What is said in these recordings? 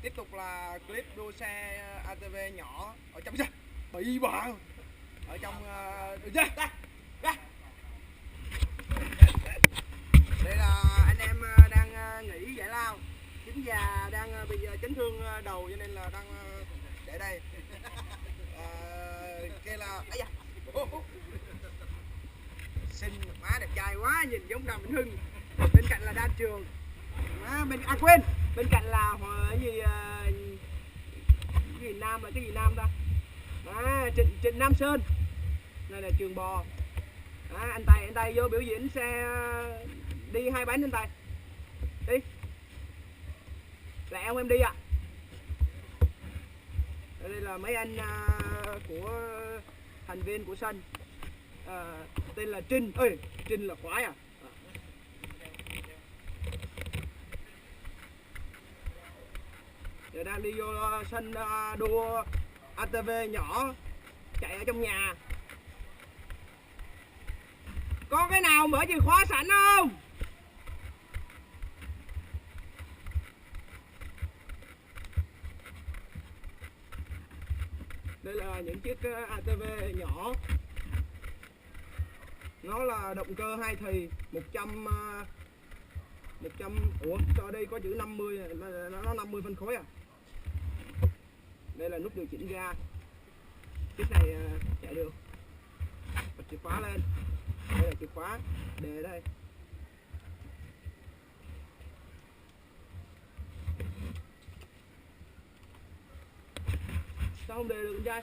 Tiếp tục là clip đua xe ATV nhỏ ở trong xe bị bạn ở trong đây là anh em đang nghỉ giải lao. Chính già đang bị chấn thương đầu cho nên là đang để đây. Kia là ấy da. Xinh má đẹp trai quá, nhìn giống Đàm Vĩnh Hưng. Bên cạnh là Đa Trường. Quên, bên cạnh là cái gì Nam, là cái gì Nam ta? Trịnh Nam Sơn. Đây là Trường Bò. Anh Tài vô biểu diễn xe đi 2 bánh. Anh Tài đi, lẹ ông em đi ạ. Đây là mấy anh của thành viên của sân, tên là Trinh. Ơi, Trinh là khoái à. Giờ đang đi vô sân đua ATV nhỏ chạy ở trong nhà. Có cái nào mở chìa khóa sẵn không? Đây là những chiếc ATV nhỏ. Nó là động cơ 2 thì 100. Ủa sao ở đây có chữ 50, nó 50 phân khối à. Đây là nút điều chỉnh ga. Chiếc này chạy được. Bật chìa khóa lên. Đây là chìa khóa, đề đây. Sao không đề được anh trai?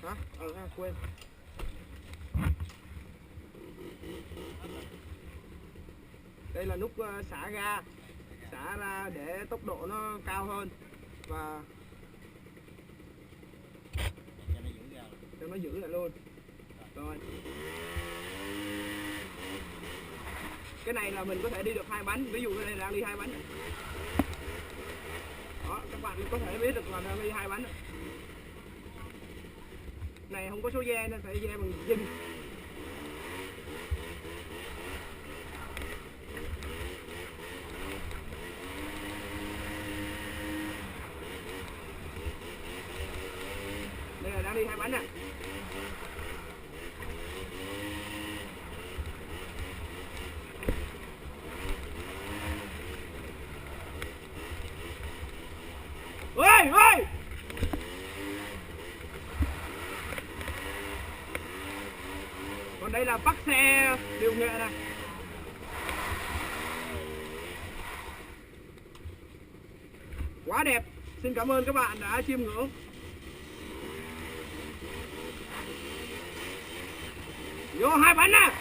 Hả? Quên. Đây là nút xả ga, xả ra để tốc độ nó cao hơn và cho nó giữ lại luôn. Rồi. Cái này là mình có thể đi được 2 bánh, ví dụ cái này đang đi 2 bánh. Đó, các bạn có thể biết được là đang đi 2 bánh. Này không có số ve nên phải ve bằng dinh. Đây là đang đi 2 bánh nè. Ôi! Còn đây là bắt xe điều nghệ nè. Quá đẹp. Xin cảm ơn các bạn đã chiêm ngưỡng. Vô 2 bánh nè.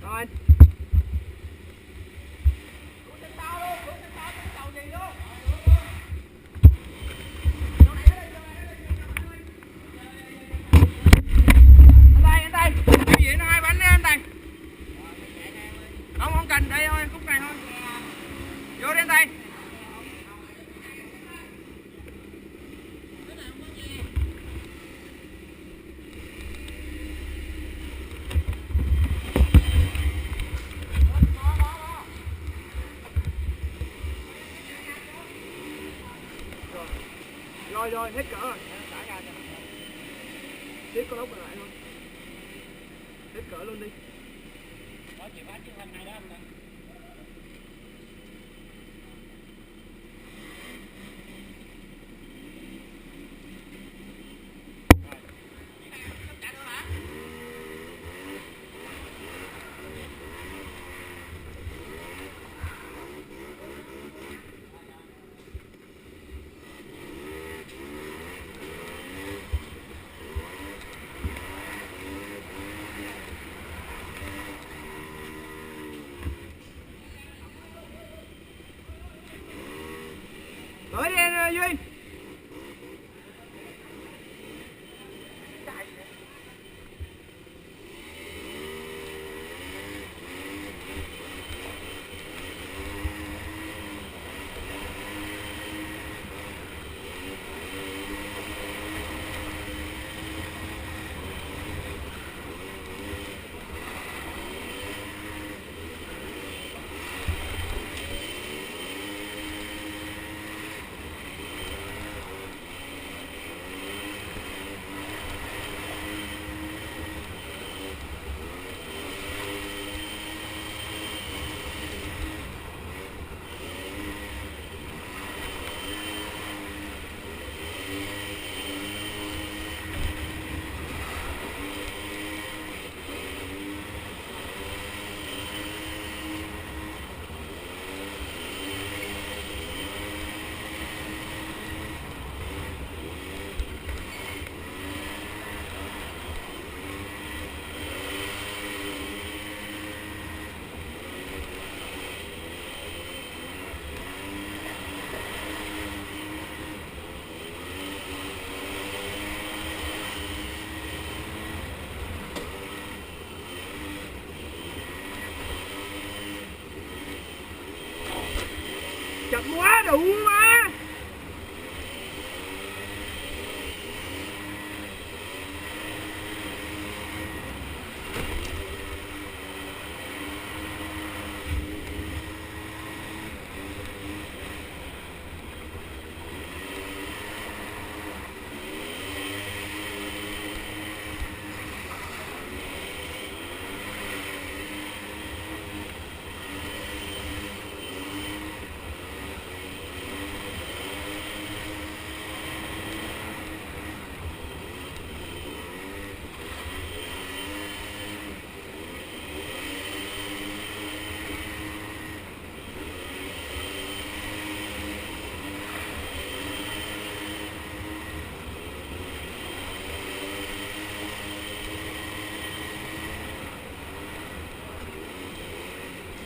Rồi. Anh Tài, biểu diễn 2 bánh nha anh Tài. Không cần đây thôi, khúc này thôi. Vô đi anh Tài. rồi, hết cỡ rồi. Tiếp con ốc lại luôn. Hết cỡ luôn đi. Có chịu phát chiếc thanh này đó anh nè. Tới đi anh Duy. Chậm quá đủ quá.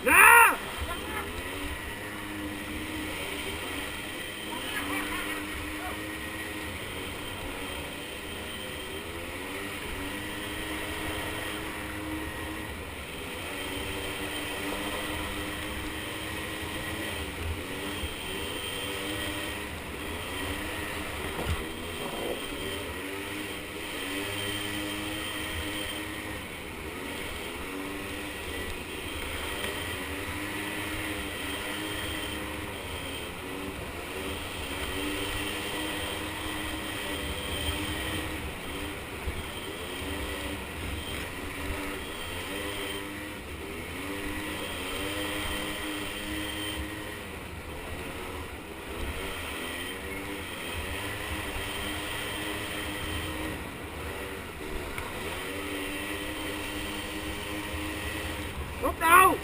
Ra. Bốc đầu.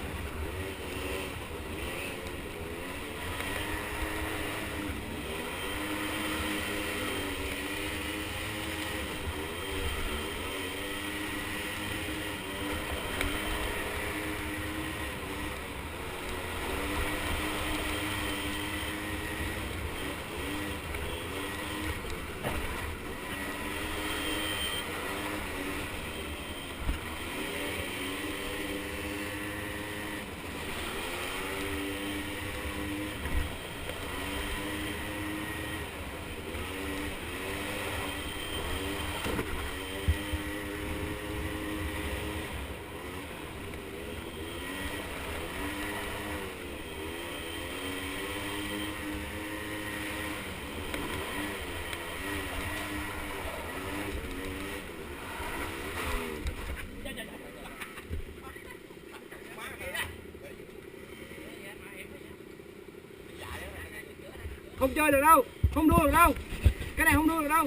Không chơi được đâu, không đua được đâu, cái này không đua được đâu.